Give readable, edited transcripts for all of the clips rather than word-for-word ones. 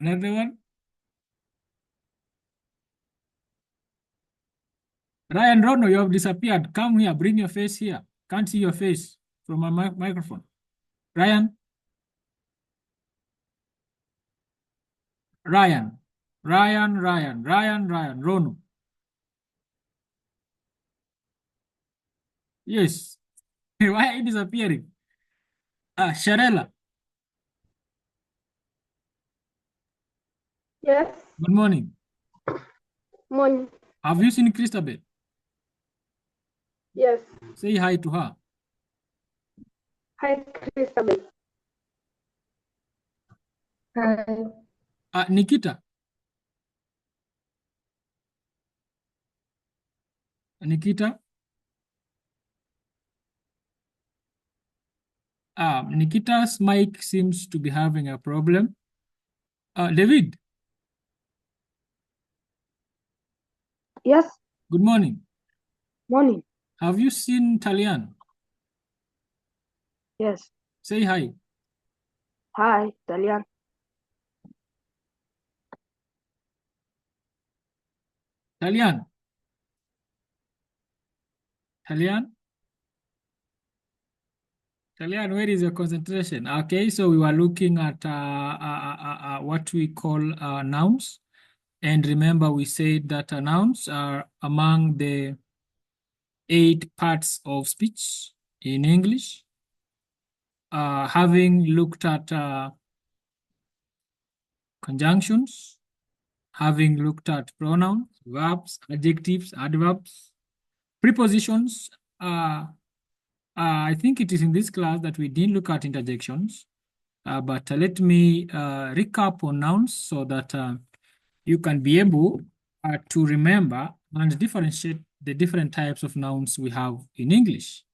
Another one. Ryan Rono, you have disappeared. Come here, bring your face here. Can't see your face from my microphone. Ryan. Ryan. Ryan. Rono. Yes. Why are you disappearing? Sharella. Yes. Good morning. Morning. Have you seen Christabel? Yes. Say hi to her. Hi, Christabel. Hi. Nikita. Nikita. Nikita's mic seems to be having a problem. David. Yes. Good morning. Morning. Have you seen Talian? Yes. Say hi. Hi, Italian. Talian. Talian. Talian, where is your concentration? Okay, so we were looking at what we call nouns. And remember, we said that nouns are among the 8 parts of speech in English. Having looked at conjunctions, having looked at pronouns, verbs, adjectives, adverbs, prepositions, I think it is in this class that we didn't look at interjections, but let me recap on nouns so that you can be able to remember and differentiate the different types of nouns we have in English.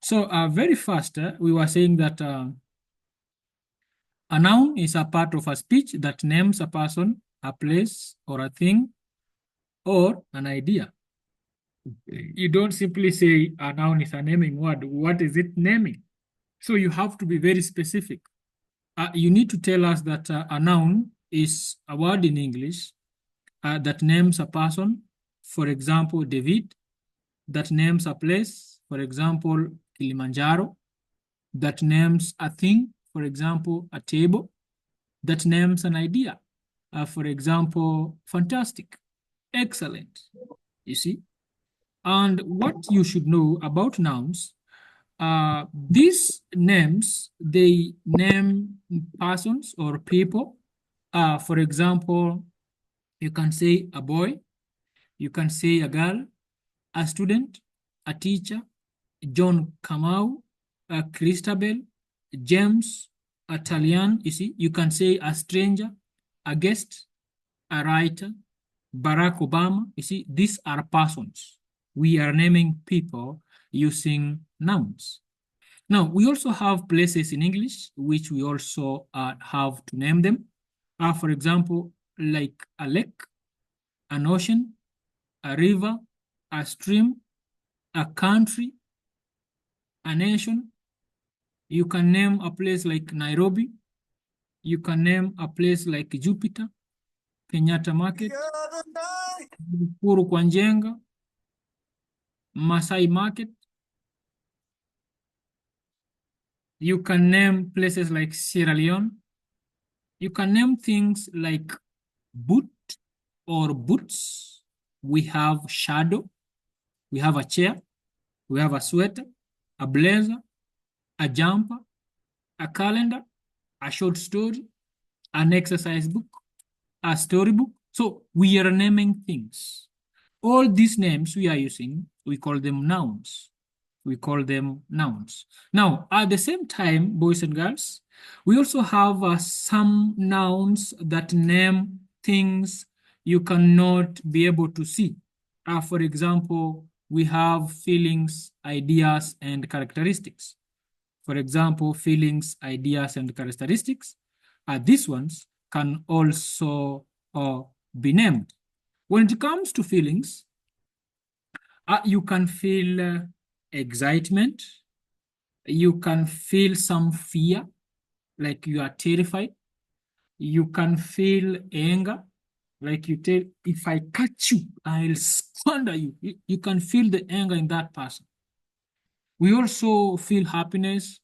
So very fast, we were saying that a noun is a part of a speech that names a person, a place, or a thing, or an idea. You don't simply say a noun is a naming word. What is it naming? So you have to be very specific. You need to tell us that a noun is a word in English that names a person, for example, David, that names a place, for example, Kilimanjaro, that names a thing, for example, a table, that names an idea, for example, fantastic, excellent, you see? And what you should know about nouns, these names, they name persons or people. For example, you can say a boy, you can say a girl, a student, a teacher, John Kamau, a Christabel, James, a Talian, you see, you can say a stranger, a guest, a writer, Barack Obama, you see, these are persons. We are naming people using nouns. Now, we also have places in English which we also have to name them. For example, like a lake, an ocean, a river, a stream, a country, a nation. You can name a place like Nairobi. You can name a place like Jupiter, Kenyatta Market, Kuru Kwanjenga, Masai Market. You can name places like Sierra Leone. You can name things like boot or boots. We have shadow. We have a chair. We have a sweater, a blazer, a jumper, a calendar, a short story, an exercise book, a storybook. So we are naming things. All these names we are using, we call them nouns. We call them nouns. Now, at the same time, boys and girls, we also have some nouns that name things you cannot be able to see. For example, we have feelings, ideas, and characteristics. For example, feelings, ideas, and characteristics. These ones can also be named. When it comes to feelings, you can feel excitement. You can feel some fear, like you are terrified. You can feel anger, like you tell, if I catch you, I'll squander you. You can feel the anger in that person. We also feel happiness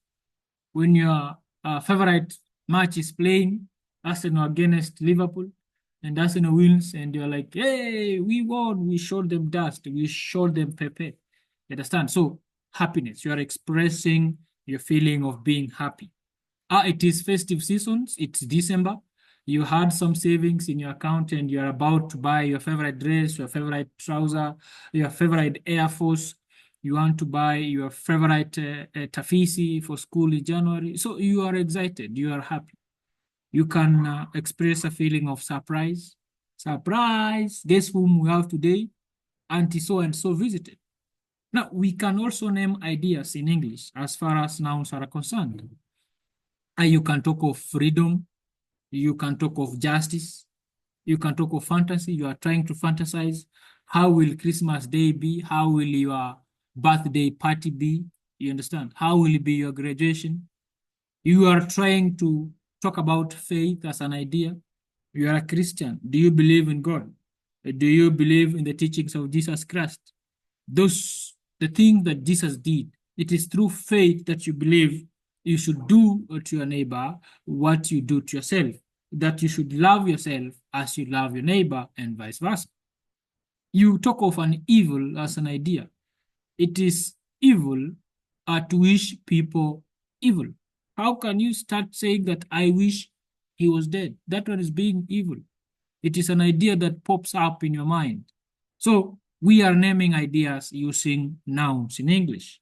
when your favorite match is playing, Arsenal against Liverpool, and Arsenal wins, and you're like, hey, we won. We showed them dust. We showed them Pepe. You understand? So, happiness. You are expressing your feeling of being happy. It is festive seasons. It's December. You had some savings in your account and you're about to buy your favorite dress, your favorite trouser, your favorite Air Force. You want to buy your favorite Tafisi for school in January. So you are excited. You are happy. You can express a feeling of surprise. Surprise! Guess whom we have today? Auntie so and so visited. Now, we can also name ideas in English as far as nouns are concerned. You can talk of freedom, you can talk of justice, you can talk of fantasy. You are trying to fantasize. How will Christmas Day be? How will your birthday party be? You understand? How will it be your graduation? You are trying to talk about faith as an idea. You are a Christian. Do you believe in God? Do you believe in the teachings of Jesus Christ? Those, the thing that Jesus did, it is through faith that you believe you should do to your neighbor what you do to yourself, that you should love yourself as you love your neighbor, and vice versa. You talk of an evil as an idea. It is evil to wish people evil. How can you start saying that I wish he was dead? That one is being evil. It is an idea that pops up in your mind. So we are naming ideas using nouns in English.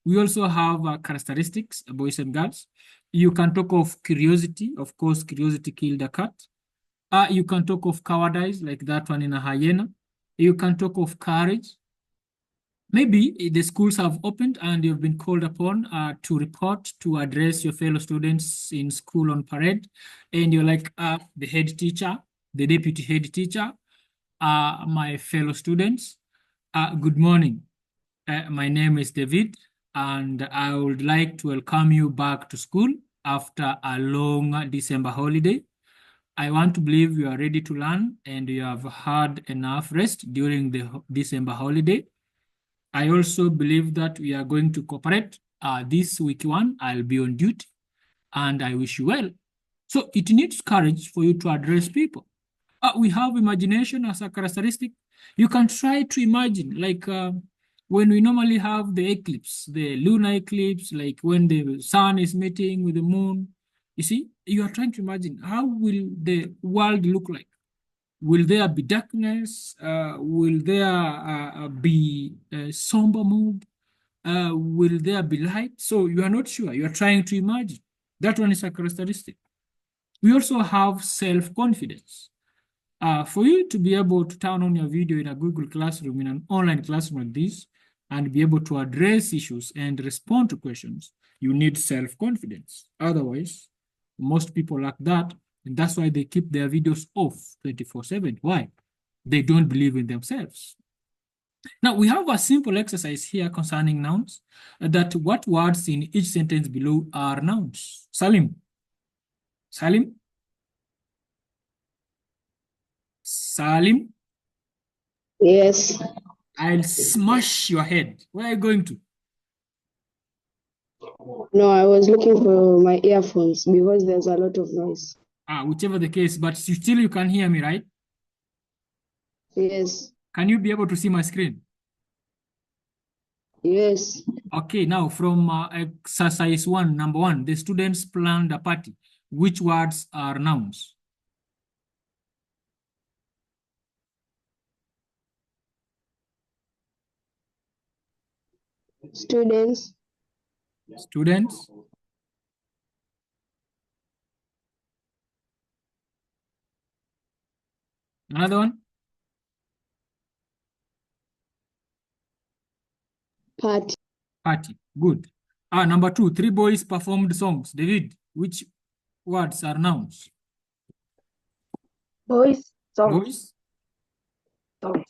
We also have characteristics, boys and girls. You can talk of curiosity. Of course, curiosity killed a cat. You can talk of cowardice, like that one in a hyena. You can talk of courage. Maybe the schools have opened and you've been called upon to report, to address your fellow students in school on parade. And you're like, the head teacher, the deputy head teacher, my fellow students, good morning. My name is David, and I would like to welcome you back to school after a long December holiday. I want to believe you are ready to learn and you have had enough rest during the December holiday. I also believe that we are going to cooperate. This week one, I'll be on duty, and I wish you well. So it needs courage for you to address people. We have imagination as a characteristic. You can try to imagine, like when we normally have the eclipse, the lunar eclipse, like when the sun is meeting with the moon. You see, you are trying to imagine how will the world look like? Will there be darkness? Will there be a somber mood? Will there be light? So you are not sure. You are trying to imagine. That one is a characteristic. We also have self-confidence. For you to be able to turn on your video in a Google Classroom, in an online classroom like this, and be able to address issues and respond to questions, you need self-confidence. Otherwise, most people lack that, and that's why they keep their videos off 24/7. Why? They don't believe in themselves. Now, we have a simple exercise here concerning nouns, that what words in each sentence below are nouns. Salim. Salim. Salim. Yes. I'll smash your head. Where are you going to? No, I was looking for my earphones because there's a lot of noise. Whichever the case, but still you can hear me, right? Yes. Can you be able to see my screen? Yes. Okay, now from exercise one, number one, the students planned a party. Which words are nouns? Students. Students. Another one? Party. Party. Good. Number two, three boys performed songs. David, which words are nouns? Boys. Songs. Boys. Songs.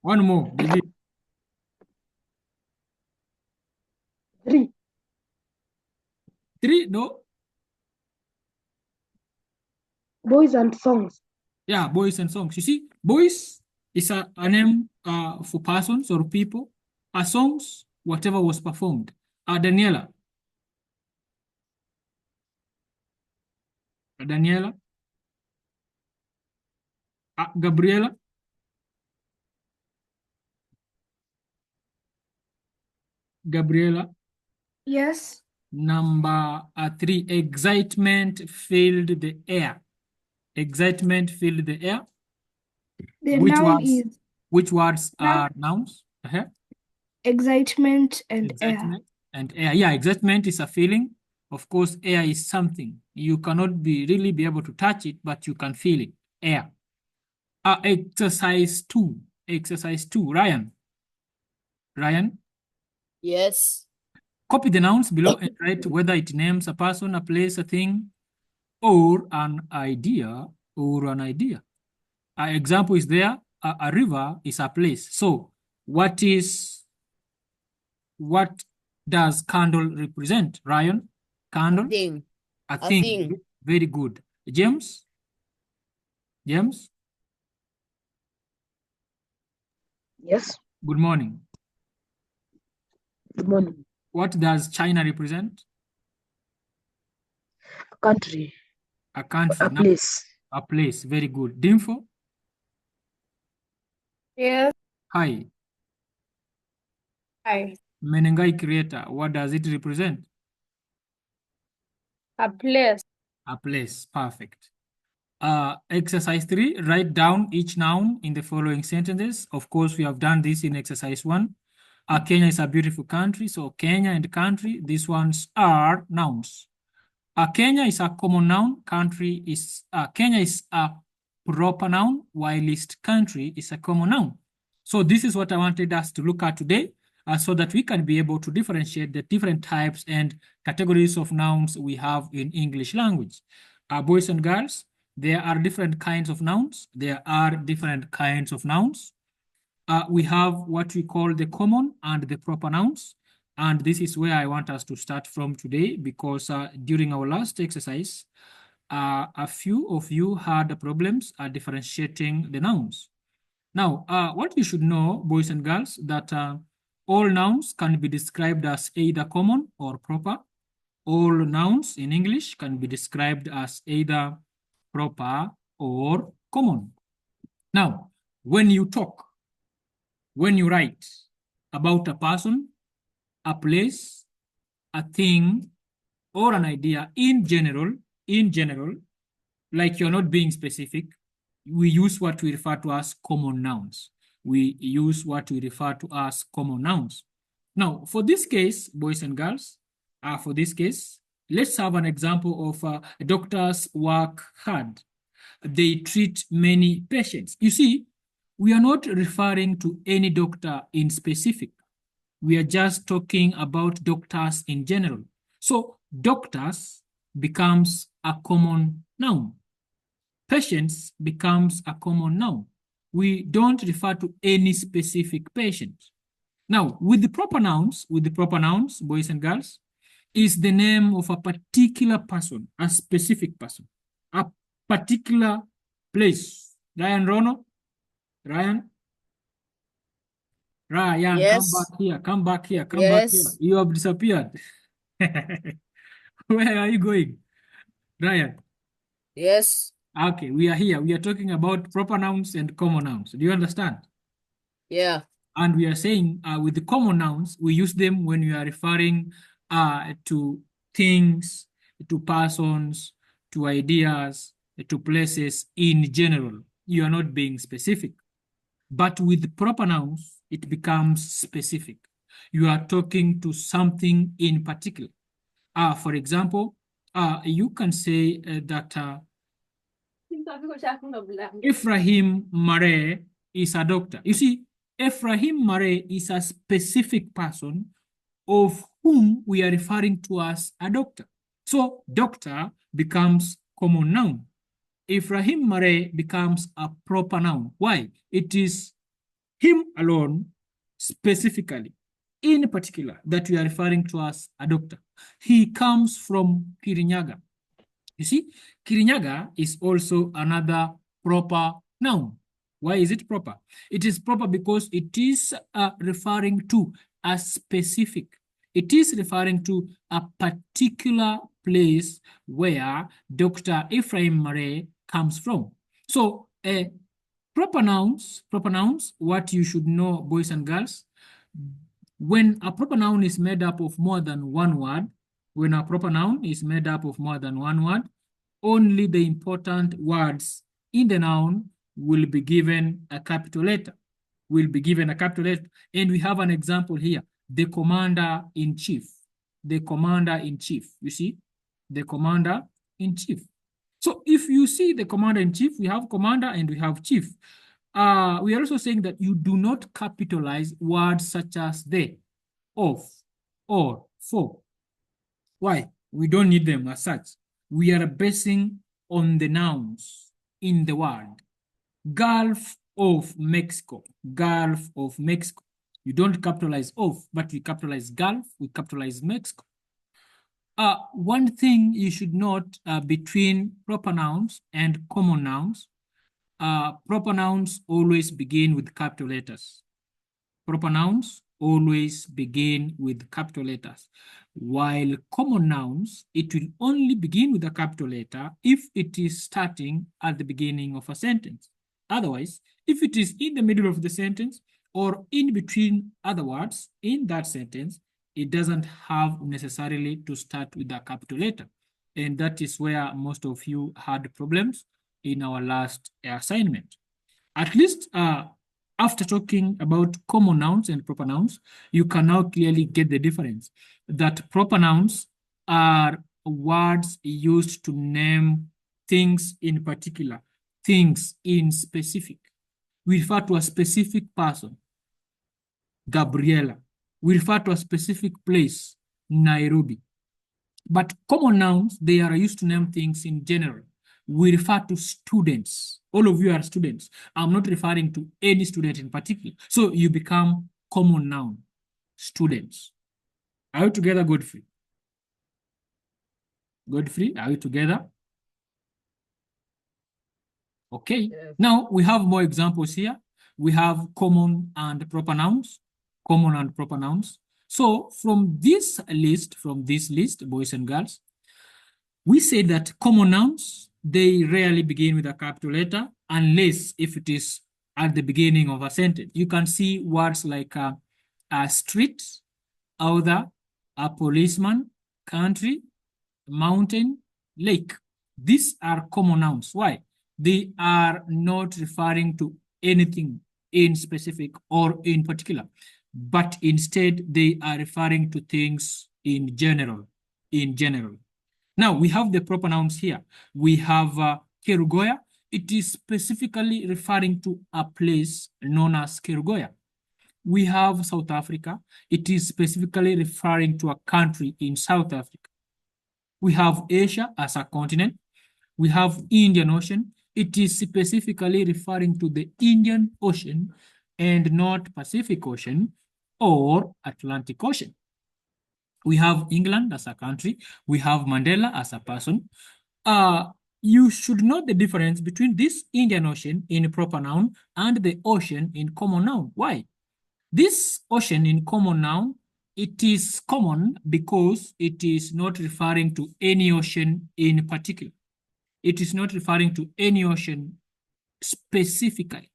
One more, David. Three. Three, no. Boys and songs. Yeah, boys and songs. You see, boys is a name for persons or people. Songs, whatever was performed. Daniela. Daniela. Gabriela. Gabriela. Yes. Number 3, excitement filled the air. Excitement filled the air. The Which noun words? is Which words noun, are nouns? excitement and air. Excitement and air. Yeah, excitement is a feeling. Of course, air is something. You cannot really be able to touch it, but you can feel it. Air. Exercise 2. Exercise 2. Ryan. Ryan. Yes. Copy the nouns below and write whether it names a person, a place, a thing, or an idea. Or an idea. Example is there. A river is a place. So, what does candle represent, Ryan? Candle? Thing. A A thing. thing. Very good. James? James? Yes. Good morning. Good morning. What does China represent? A country. A country. A place. A place. Very good. Dimfo? Yes. Hi. Hi. Menengai creator. What does it represent? A place. A place. Perfect. Exercise 3, write down each noun in the following sentences. Of course, we have done this in exercise 1. Kenya is a beautiful country, so Kenya and country, these ones are nouns. Kenya is a common noun, Kenya is a proper noun, whilst country is a common noun. So this is what I wanted us to look at today, so that we can be able to differentiate the different types and categories of nouns we have in English language. Boys and girls, there are different kinds of nouns. There are different kinds of nouns. We have what we call the common and the proper nouns. And this is where I want us to start from today, because during our last exercise, a few of you had problems differentiating the nouns. Now, what you should know, boys and girls, that all nouns can be described as either common or proper. All nouns in English can be described as either proper or common. Now, when you talk, when you write about a person, a place, a thing, or an idea in general, like you're not being specific, we use what we refer to as common nouns. We use what we refer to as common nouns. Now, for this case, boys and girls, for this case, let's have an example of doctors work hard. They treat many patients. You see, we are not referring to any doctor in specific. We are just talking about doctors in general. So doctors becomes a common noun. Patients becomes a common noun. We don't refer to any specific patient. Now, with the proper nouns, boys and girls, is the name of a particular person, a specific person, a particular place. Ryan Rono? Ryan? Ryan, Yes. come back here. Yes. You have disappeared. Where are you going? Ryan? Yes. Okay, we are here. We are talking about proper nouns and common nouns. Do you understand? Yeah. And we are saying with the common nouns, we use them when we are referring to things, to persons, to ideas, to places in general. You are not being specific. But with the proper nouns, it becomes specific. You are talking to something in particular. For example, you can say that Ephraim Mare is a doctor. You see, Ephraim Mare is a specific person of whom we are referring to as a doctor. So doctor becomes common noun. Ephraim Mare becomes a proper noun. Why? It is him alone, specifically, in particular, that we are referring to as a doctor. He comes from Kirinyaga. You see, Kirinyaga is also another proper noun. Why is it proper? It is proper because it is referring to a specific. It is referring to a particular place where Dr. Ephraim Mare comes from. So, proper nouns, what you should know, boys and girls, when a proper noun is made up of more than one word, when a proper noun is made up of more than one word, only the important words in the noun will be given a capital letter. And we have an example here, the commander-in-chief. The commander-in-chief, you see? The commander-in-chief. So if you see the commander-in-chief, we have commander and we have chief. We are also saying that you do not capitalize words such as the, of, or, for. Why? We don't need them as such. We are basing on the nouns in the word. Gulf of Mexico. Gulf of Mexico. You don't capitalize of, but we capitalize Gulf, we capitalize Mexico. One thing you should note between proper nouns and common nouns, proper nouns always begin with capital letters. Proper nouns always begin with capital letters, while common nouns, it will only begin with a capital letter if it is starting at the beginning of a sentence. Otherwise, if it is in the middle of the sentence or in between other words in that sentence, it doesn't have necessarily to start with a capital letter. And that is where most of you had problems in our last assignment. At least after talking about common nouns and proper nouns, you can now clearly get the difference. That proper nouns are words used to name things in particular, things in specific. We refer to a specific person, Gabriela. We refer to a specific place, Nairobi. But common nouns, they are used to name things in general. We refer to students. All of you are students. I'm not referring to any student in particular. So you become common noun, students. Are you together, Godfrey? Godfrey, are you together? Okay. Yes. Now we have more examples here. We have common and proper nouns. Common and proper nouns. So from this list, boys and girls, we say that common nouns, they rarely begin with a capital letter unless if it is at the beginning of a sentence. You can see words like a street, author, a policeman, country, mountain, lake. These are common nouns. Why? They are not referring to anything in specific or in particular, but instead they are referring to things in general. Now we have the proper nouns here. We have Kerugoya. It is specifically referring to a place known as Kerugoya. We have South Africa. It is specifically referring to a country in South Africa. We have Asia as a continent. We have Indian Ocean. It is specifically referring to the Indian Ocean and not Pacific Ocean or Atlantic Ocean. We have England as a country. We have Mandela as a person. You should know the difference between this Indian Ocean in proper noun and the ocean in common noun. Why? This ocean in common noun, it is common because it is not referring to any ocean in particular. It is not referring to any ocean specifically,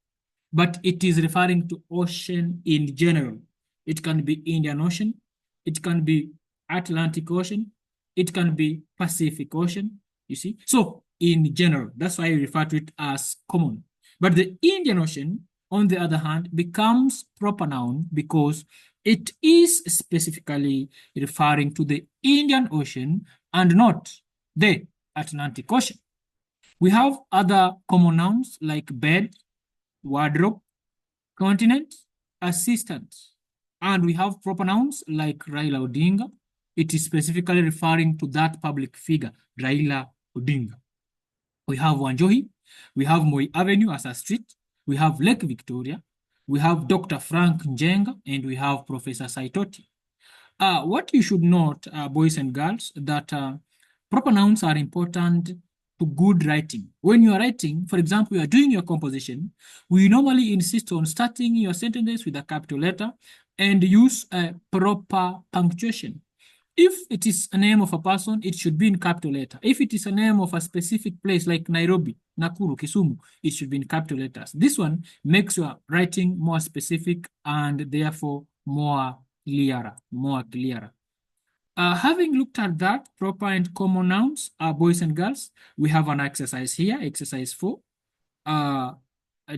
but it is referring to ocean in general. It can be Indian Ocean, it can be Atlantic Ocean, it can be Pacific Ocean, you see? So in general, that's why I refer to it as common. But the Indian Ocean, on the other hand, becomes proper noun because it is specifically referring to the Indian Ocean and not the Atlantic Ocean. We have other common nouns like bed, wardrobe, continent, assistant. And we have proper nouns like Raila Odinga. It is specifically referring to that public figure, Raila Odinga. We have Wanjohi. We have Moi Avenue as a street. We have Lake Victoria. We have Dr. Frank Njenga, and we have Professor Saitoti. What you should note, boys and girls, that Proper nouns are important to good writing. When you are writing, for example, you are doing your composition, we normally insist on starting your sentences with a capital letter and use a proper punctuation. If it is a name of a person, it should be in capital letter. If it is a name of a specific place like Nairobi, Nakuru, Kisumu, it should be in capital letters. This one makes your writing more specific and therefore more clearer. Having looked at that, proper and common nouns are boys and girls. We have an exercise here, exercise 4.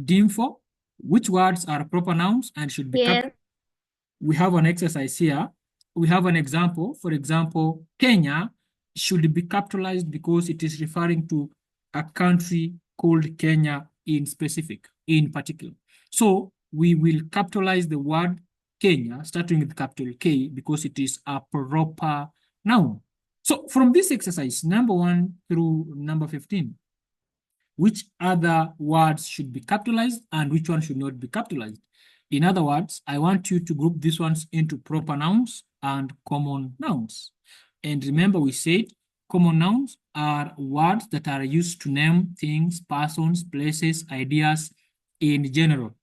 Dim 4, which words are proper nouns and should be capitalized? We have an exercise here. We have an example. For example, Kenya should be capitalized because it is referring to a country called Kenya in particular. So we will capitalize the word Kenya, starting with capital K, because it is a proper noun. So from this exercise, number 1 through number 15, which other words should be capitalized and which one should not be capitalized? In other words, I want you to group these ones into proper nouns and common nouns. And remember, we said common nouns are words that are used to name things, persons, places, ideas in general,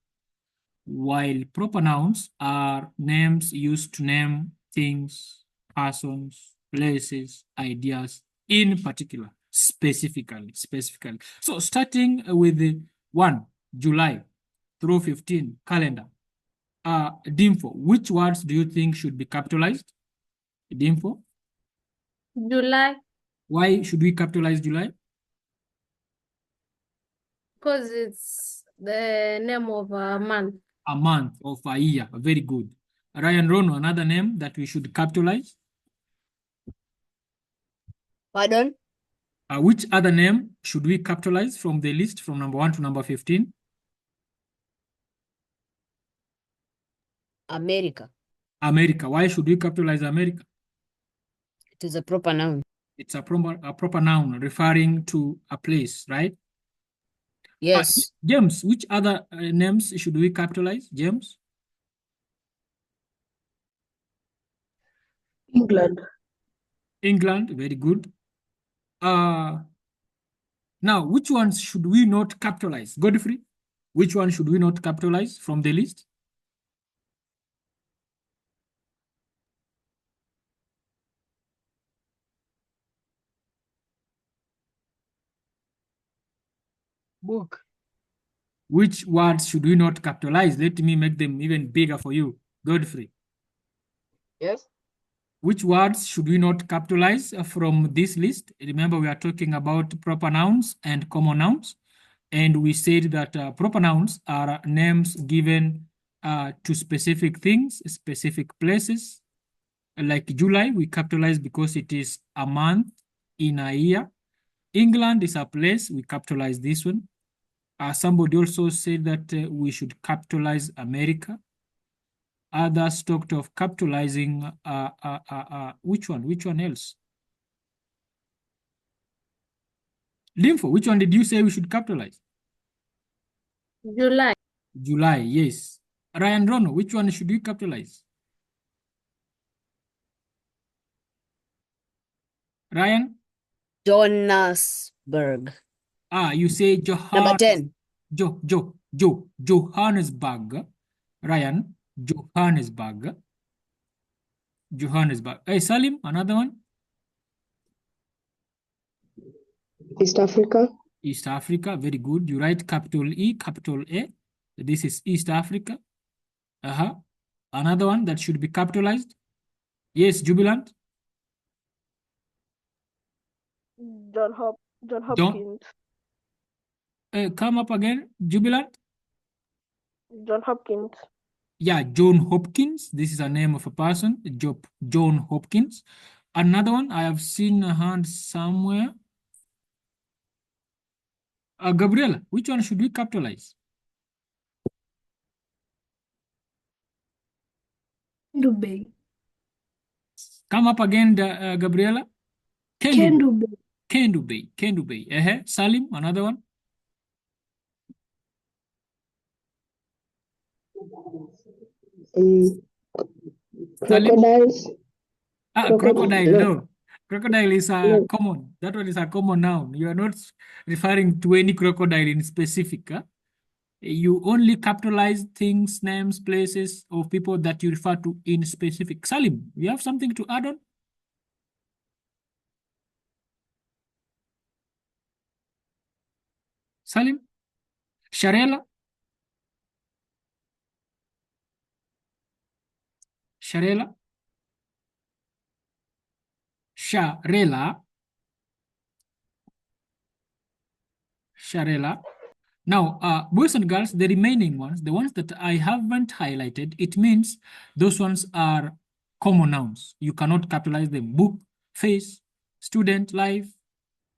while proper nouns are names used to name things, persons, places, ideas in particular, specifically. So starting with the 1 July through 15 calendar, Dimfo, which words do you think should be capitalized? Dimfo, July, why should we capitalize July? because it's the name of a month. A month of a year. Very good. Ryan Rono, another name that we should capitalize? Pardon? Which other name should we capitalize from the list from number 1 to number 15? America. America. Why should we capitalize America? It is a proper noun. It's a proper noun referring to a place, right? Yes. James, which other names should we capitalize? James? England. England, very good. Now, which ones should we not capitalize? Godfrey, which one should we not capitalize from the list? Book. Which words should we not capitalize? Let me make them even bigger for you. Godfrey. Yes. Which words should we not capitalize from this list? Remember, we are talking about proper nouns and common nouns. And we said that proper nouns are names given to specific things, specific places. Like July, we capitalize because it is a month in a year. England is a place, we capitalize this one. Somebody also said that we should capitalize America. Others talked of capitalizing, which one else? Lympho, which one did you say we should capitalize? July, July, yes. Ryan Rono, which one should we capitalize? Ryan? Johannesburg. You say Number 10. Johannesburg. Ryan, Johannesburg. Hey, Salim, another one? East Africa. East Africa, very good. You write capital E, capital A. This is East Africa. Another one that should be capitalized. Yes, Jubilant. John Hopkins. Come up again, Jubilant. John Hopkins. Yeah, John Hopkins. This is a name of a person, John Hopkins. Another one, I have seen a hand somewhere. Gabriela, which one should we capitalize? Dubai, Come up again, Gabriela. Kendu, Kendubei. Salim, another one. Crocodiles. Crocodile, no. Crocodile is a No. common. That one is a common noun. You are not referring to any crocodile in specific. You only capitalize things, names, places, or people that you refer to in specific. Salim, you have something to add on? Salim? Sharela? Sharela? Sharela? Sharela? Now, boys and girls, the remaining ones, the ones that I haven't highlighted, it means those ones are common nouns. You cannot capitalize them. Book, face, student, life,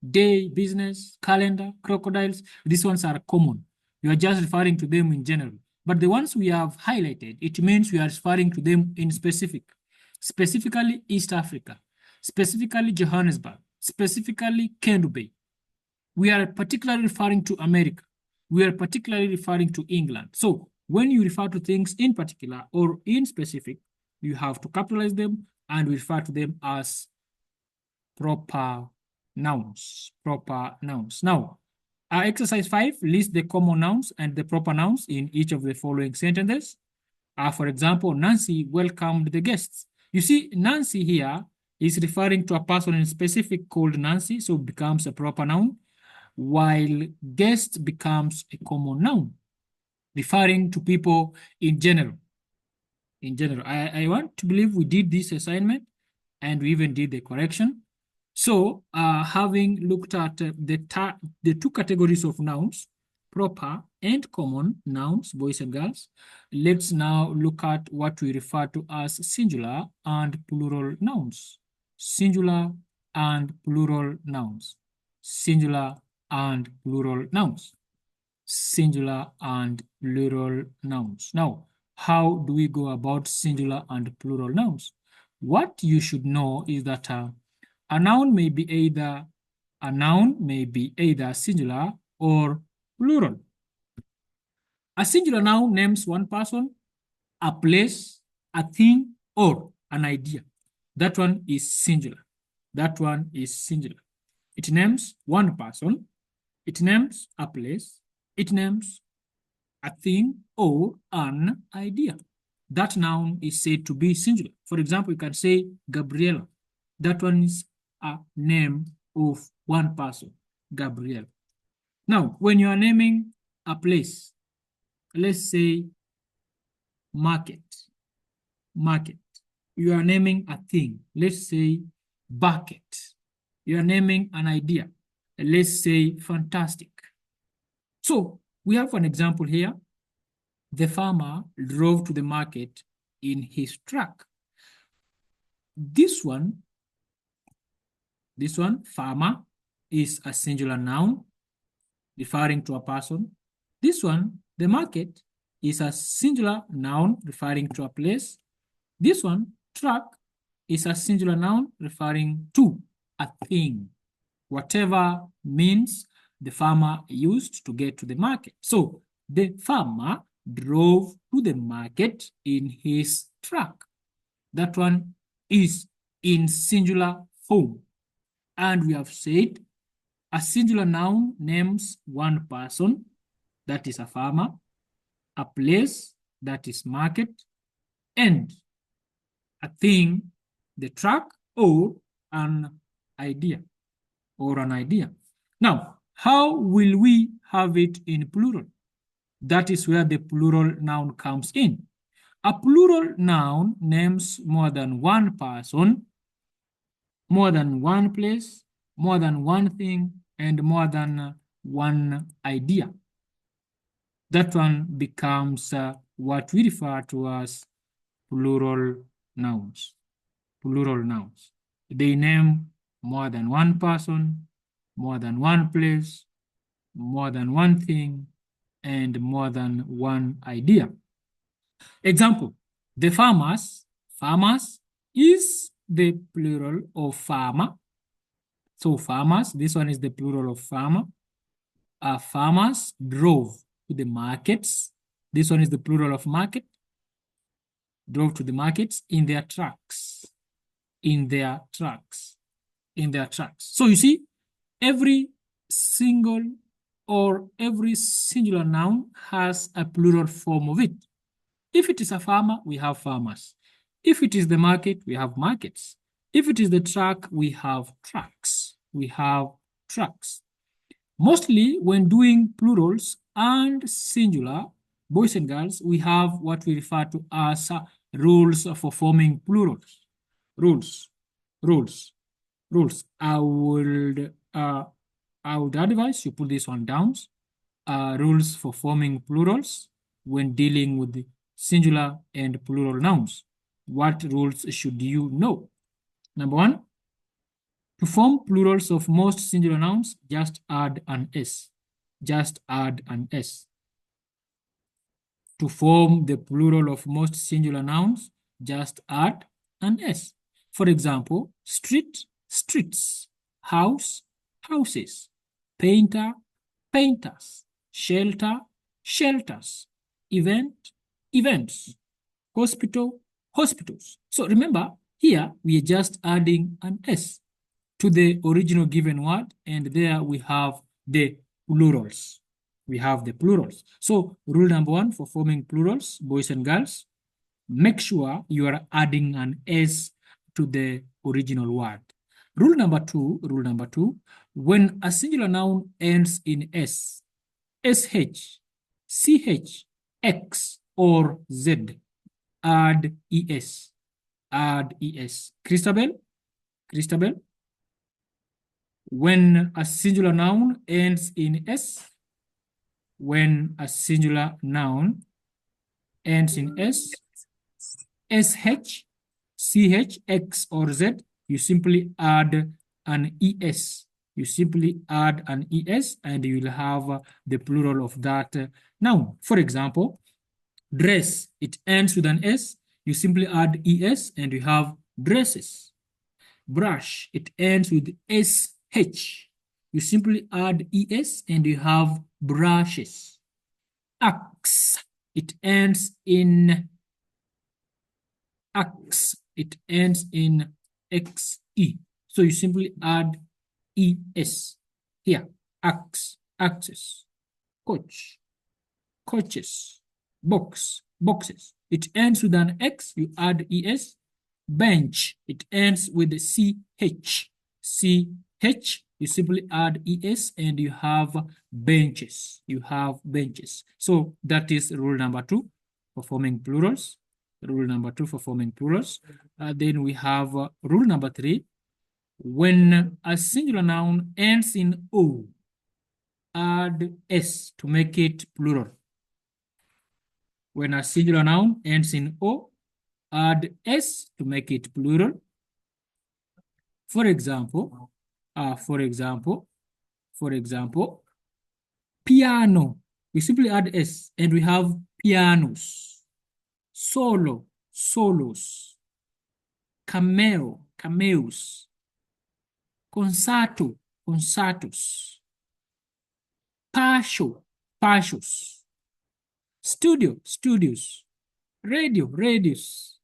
day, business, calendar, crocodiles. These ones are common. You are just referring to them in general. But the ones we have highlighted, it means we are referring to them in specific. Specifically East Africa, specifically Johannesburg, specifically Kendu Bay. We are particularly referring to America. We are particularly referring to England. So when you refer to things in particular or in specific, you have to capitalize them and refer to them as proper nouns. Proper nouns. Now, exercise 5 lists the common nouns and the proper nouns in each of the following sentences. For example, Nancy welcomed the guests. You see, Nancy here is referring to a person in specific called Nancy, so it becomes a proper noun, while guest becomes a common noun, referring to people in general. In general, I want to believe we did this assignment and we even did the correction. So, having looked at the two categories of nouns, proper and common nouns, boys and girls, let's now look at what we refer to as singular and plural nouns. Singular and plural nouns. Singular and plural nouns. Singular and plural nouns. Now, how do we go about singular and plural nouns? What you should know is that a noun may be either singular or plural. A singular noun names one person, a place, a thing, or an idea. That one is singular. That one is singular. It names one person, it names a place, it names a thing or an idea. That noun is said to be singular. For example, you can say Gabriela. That one is a name of one person, Gabriel. Now, when you are naming a place, let's say market. You are naming a thing, let's say bucket. You are naming an idea, let's say fantastic. So we have an example here. The farmer drove to the market in his truck. This one, farmer, is a singular noun referring to a person. This one, the market, is a singular noun referring to a place. This one, truck, is a singular noun referring to a thing, whatever means the farmer used to get to the market. So the farmer drove to the market in his truck. That one is in singular form. And we have said a singular noun names one person, that is a farmer, a place, that is market, and a thing, the truck, or an idea. Now, how will we have it in plural? That is where the plural noun comes in. A plural noun names more than one person, more than one place, more than one thing, and more than one idea. That one becomes what we refer to as plural nouns. Plural nouns. They name more than one person, more than one place, more than one thing, and more than one idea. Example, the farmers. Farmers is the plural of farmer. So farmers, this one is the plural of farmer. Farmers drove to the markets. This one is the plural of market. Drove to the markets in their trucks. In their trucks. in their tracks. So you see, every single or every singular noun has a plural form of it. If it is a farmer, we have farmers. If it is the market, we have markets. If it is the truck, we have trucks. We have trucks. Mostly when doing plurals and singular, boys and girls, we have what we refer to as rules for forming plurals. Rules. I would advise you put this one down. Rules for forming plurals when dealing with the singular and plural nouns. What rules should you know? Number one, to form plurals of most singular nouns, just add an S. Just add an S. To form the plural of most singular nouns, just add an S. For example, street, streets, house, houses, painter, painters, shelter, shelters, event, events, hospital, hospitals. So remember, here we are just adding an S to the original given word, and there we have the plurals. We have the plurals. So rule number one for forming plurals, boys and girls, make sure you are adding an S to the original word. Rule number two, when a singular noun ends in S, SH, CH, X, or Z, add ES. Add ES. Christabel? When a singular noun ends in S, when a singular noun ends in S, SH, CH, X, or Z, you simply add an ES. You simply add an ES and you will have the plural of that noun. For example, dress, it ends with an S. You simply add ES and you have dresses. Brush, it ends with SH. You simply add ES and you have brushes. Axe, it ends in axe. It ends in XE. So you simply add ES. Here, axe, axes. Coach, coaches. Box, boxes. It ends with an X, you add ES. Bench, it ends with CH. CH, you simply add ES and you have benches. You have benches. So that is rule number two for forming plurals. Rule number two for forming plurals. Then we have rule number three. When a singular noun ends in O, add S to make it plural. When a singular noun ends in O, add S to make it plural. For example, piano. We simply add S and we have pianos. Solo, solos. Cameo, cameos. Concerto, concertos. Patio, patios. Studio, studios. Radio, radios.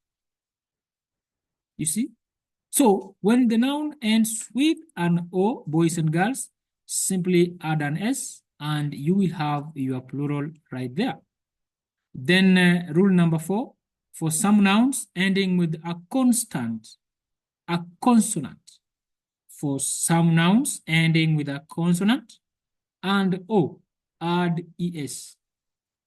You see? So when the noun ends with an O, boys and girls, simply add an S and you will have your plural right there. Then rule number four, for some nouns ending with a consonant. For some nouns ending with a consonant and O, add ES.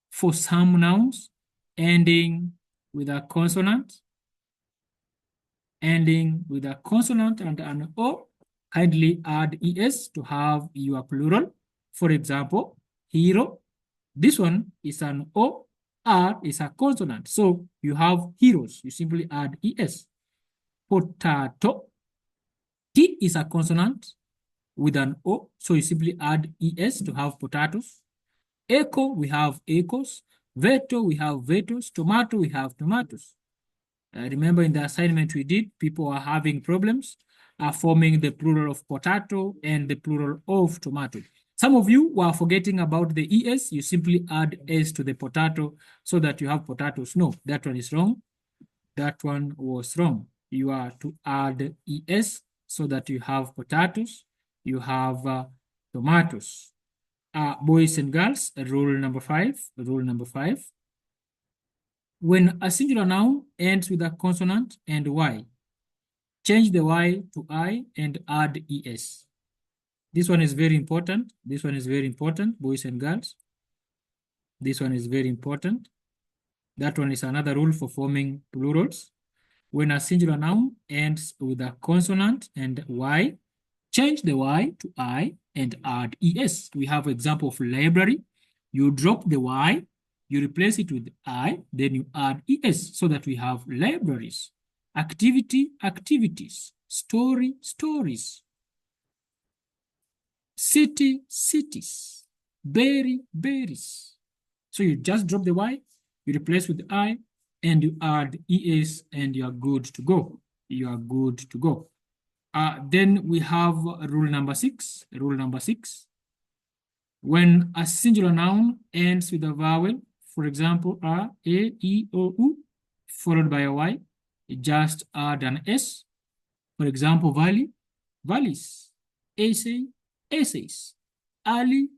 For some nouns ending with a consonant and an O, kindly add ES to have your plural. For example, hero. This one is an O, R is a consonant. So you have heroes. You simply add ES. Potato. T is a consonant with an O. So you simply add ES to have potatoes. Echo, we have echoes. Veto, we have vetoes. Tomato, we have tomatoes. Remember in the assignment we did, people are having problems forming the plural of potato and the plural of tomato. Some of you were forgetting about the ES. You simply add S to the potato so that you have potatoes. No, that one is wrong. That one was wrong. You are to add ES so that you have potatoes, you have tomatoes. Boys and girls, rule number 5. Rule number 5. When a singular noun ends with a consonant and Y, change the Y to I and add ES. This one is very important. This one is very important, boys and girls. This one is very important. That one is another rule for forming plurals. When a singular noun ends with a consonant and Y, change the Y to I and add ES. We have example of library. You drop the Y, you replace it with I, then you add ES so that we have libraries. Activity, activities. Story, stories. City, cities. Berry, berries. So you just drop the Y, you replace with I, and you add ES, and you are good to go. You are good to go. Then we have rule number 6. Rule number 6. When a singular noun ends with a vowel, for example, A, E, O, U, followed by a Y, you just add an S. For example, valley, valleys, essay, essays, alley,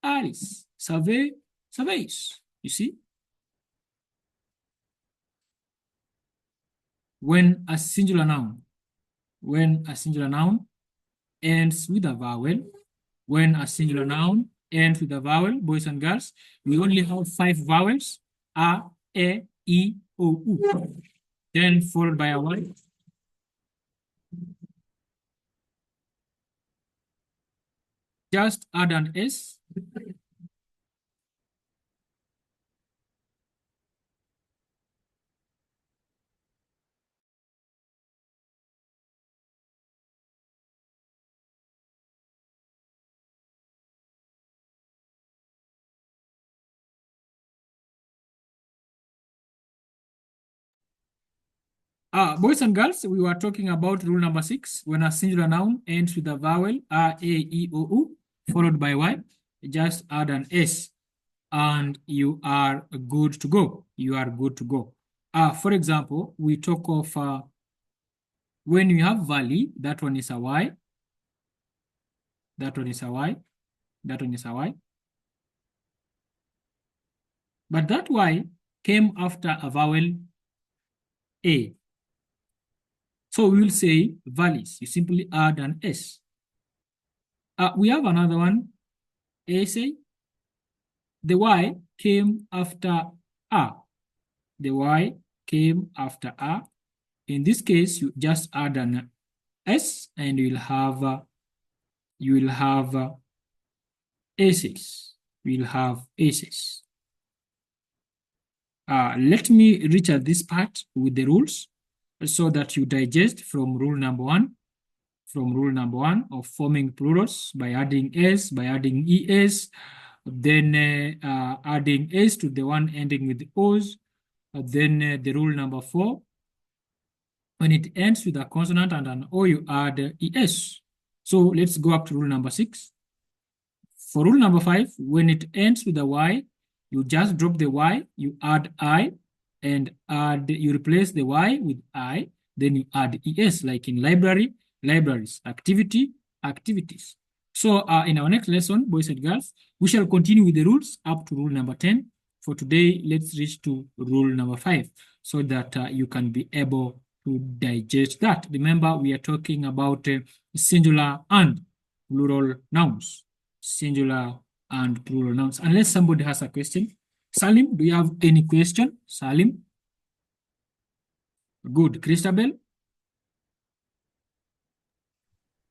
alleys, survey, surveys. You see? When a singular noun ends with a vowel, boys and girls, we only have 5 vowels, A, E, O, U. Then followed by a Y. Just add an S. Boys and girls, we were talking about rule number 6. When a singular noun ends with a vowel, A, E, O, U, followed by Y, just add an S, and you are good to go. You are good to go. For example, we talk of when you have valley, that one is a Y. That one is a Y. That one is a Y. But that Y came after a vowel A. So we will say valleys. You simply add an S. We have another one, essay. The Y came after A. The Y came after A. In this case, you just add an S, and you will have essays. You will have essays. Let me reach at this part with the rules, so that you digest from rule number 1. From rule number 1 of forming plurals by adding S, by adding ES, then adding S to the one ending with O's. Then the rule number 4, when it ends with a consonant and an O, you add ES. So let's go up to rule number 6. For rule number 5, when it ends with a Y, you just drop the Y, you add I, and you replace the Y with I, then you add ES, like in library, libraries, activity, activities. So in our next lesson, boys and girls, we shall continue with the rules up to rule number 10. For today, let's reach to rule number 5, so that you can be able to digest that. Remember, we are talking about singular and plural nouns. Singular and plural nouns. Unless somebody has a question. Salim, do you have any question? Salim? Good. Christabel?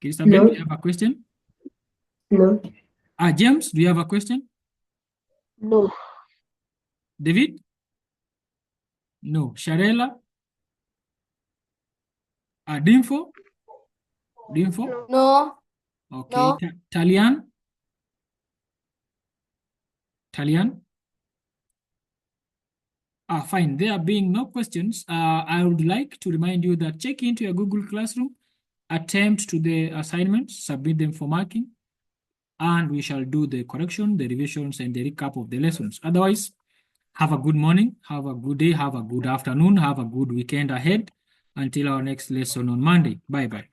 Christabel, No. do you have a question? No. James, do you have a question? No. David? No. Sharela? Dimfo? Dimfo? No. Okay. No. Talian? Talian? Fine. There being no questions, I would like to remind you that check into your Google Classroom, attempt to the assignments, submit them for marking, and we shall do the correction, the revisions, and the recap of the lessons. Otherwise, have a good morning, have a good day, have a good afternoon, have a good weekend ahead until our next lesson on Monday. Bye-bye.